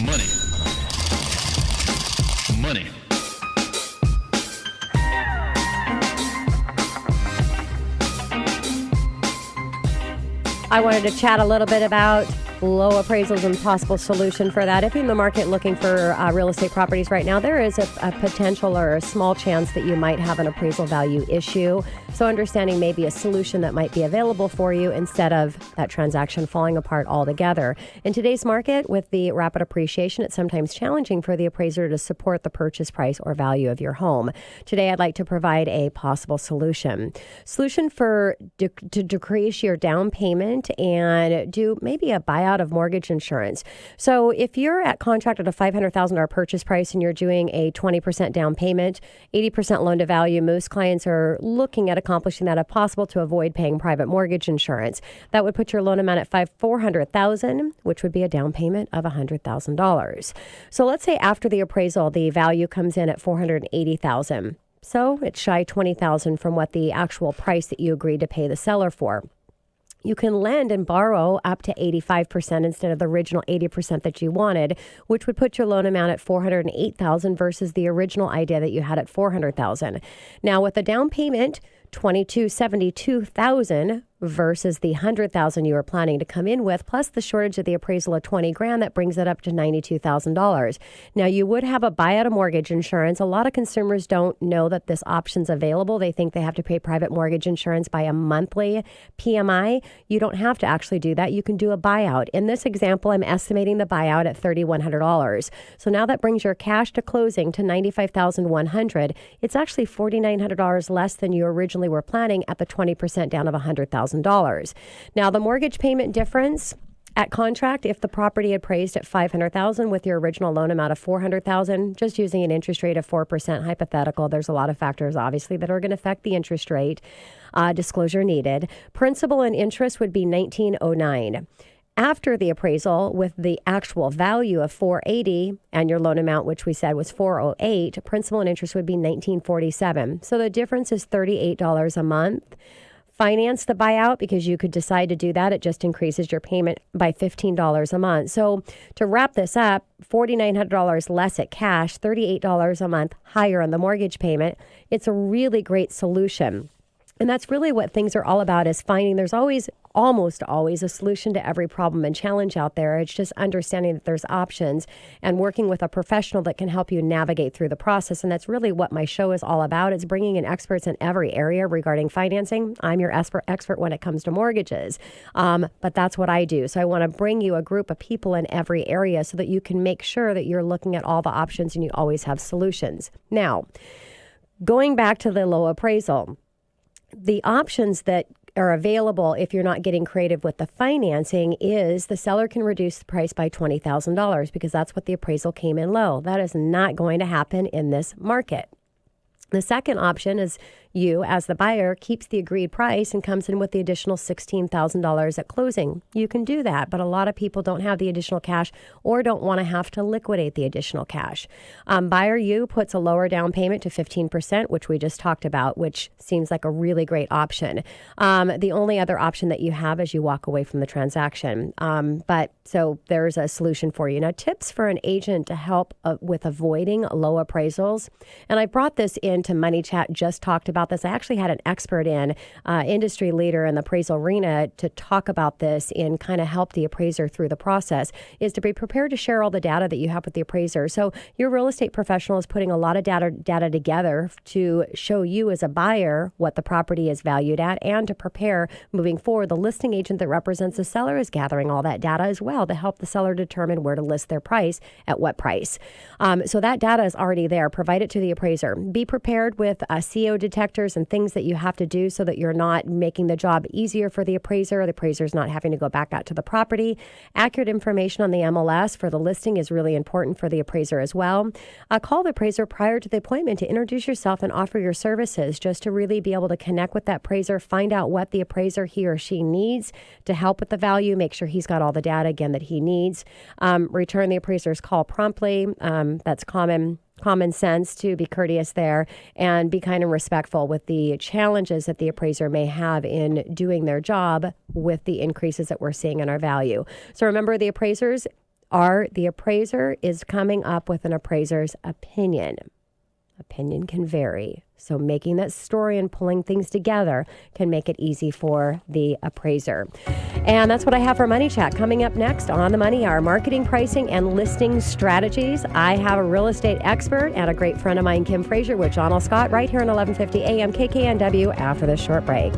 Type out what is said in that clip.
Money. Money. I wanted to chat a little bit about low appraisals and possible solution for that. If you're in the market looking for real estate properties right now, there is a potential or a small chance that you might have an appraisal value issue. So understanding maybe a solution that might be available for you instead of that transaction falling apart altogether. In today's market, with the rapid appreciation, it's sometimes challenging for the appraiser to support the purchase price or value of your home. Today, I'd like to provide a possible solution. Solution for to decrease your down payment and do maybe a buyout of mortgage insurance. So if you're at contract at a $500,000 purchase price and you're doing a 20% down payment, 80% loan to value, most clients are looking at accomplishing that if possible to avoid paying private mortgage insurance. That would put your loan amount at $400,000, which would be a down payment of $100,000. So let's say after the appraisal, the value comes in at $480,000. So it's shy $20,000 from what the actual price that you agreed to pay the seller for. You can lend and borrow up to 85% instead of the original 80% that you wanted, which would put your loan amount at $408,000 versus the original idea that you had at $400,000. Now, with the down payment, $272,000 versus the $100,000 you were planning to come in with, plus the shortage of the appraisal of $20,000, that brings it up to $92,000. Now, you would have a buyout of mortgage insurance. A lot of consumers don't know that this option's available. They think they have to pay private mortgage insurance by a monthly PMI. You don't have to actually do that. You can do a buyout. In this example, I'm estimating the buyout at $3,100. So now that brings your cash to closing to $95,100. It's actually $4,900 less than you originally were planning at the 20% down of $100,000. Now, the mortgage payment difference at contract, if the property appraised at $500,000 with your original loan amount of $400,000, just using an interest rate of 4% hypothetical, there's a lot of factors, obviously, that are going to affect the interest rate. Disclosure needed. Principal and interest would be $1,909. After the appraisal, with the actual value of $480 and your loan amount, which we said was $408, principal and interest would be $1,947. So the difference is $38 a month. Finance the buyout, because you could decide to do that. It just increases your payment by $15 a month. So to wrap this up, $4,900 less at cash, $38 a month higher on the mortgage payment. It's a really great solution. And that's really what things are all about, is finding there's almost always a solution to every problem and challenge out there. It's just understanding that there's options and working with a professional that can help you navigate through the process. And that's really what my show is all about. It's bringing in experts in every area regarding financing. I'm your expert when it comes to mortgages, but that's what I do. So I want to bring you a group of people in every area so that you can make sure that you're looking at all the options and you always have solutions. Now, going back to the low appraisal, the options that are available if you're not getting creative with the financing is the seller can reduce the price by $20,000 because that's what the appraisal came in low. That is not going to happen in this market. The second option is you, as the buyer, keeps the agreed price and comes in with the additional $16,000 at closing. You can do that, but a lot of people don't have the additional cash or don't want to have to liquidate the additional cash. Buyer U puts a lower down payment to 15%, which we just talked about, which seems like a really great option. The only other option that you have is you walk away from the transaction. But so there's a solution for you. Now, tips for an agent to help with avoiding low appraisals. And I brought this into Money Chat, just talked about this. I actually had an expert in, industry leader in the appraisal arena, to talk about this and kind of help the appraiser through the process, is to be prepared to share all the data that you have with the appraiser. So your real estate professional is putting a lot of data together to show you as a buyer what the property is valued at, and to prepare moving forward. The listing agent that represents the seller is gathering all that data as well to help the seller determine where to list their price at what price. So that data is already there. Provide it to the appraiser. Be prepared with CO detectors and things that you have to do so that you're not making the job easier for the appraiser. The appraiser's not having to go back out to the property. Accurate information on the MLS for the listing is really important for the appraiser as well. Call the appraiser prior to the appointment to introduce yourself and offer your services, just to really be able to connect with that appraiser, find out what the appraiser, he or she, needs to help with the value, make sure he's got all the data, again, that he needs. Return the appraiser's call promptly. That's common sense, to be courteous there, and be kind and respectful with the challenges that the appraiser may have in doing their job with the increases that we're seeing in our value. So remember, the appraisers The appraiser is coming up with an appraiser's opinion. Opinion can vary. So making that story and pulling things together can make it easy for the appraiser. And that's what I have for Money Chat. Coming up next on the Money Hour, marketing, pricing, and listing strategies. I have a real estate expert and a great friend of mine, Kim Frazier, with John L. Scott, right here on 1150 AM KKNW after this short break.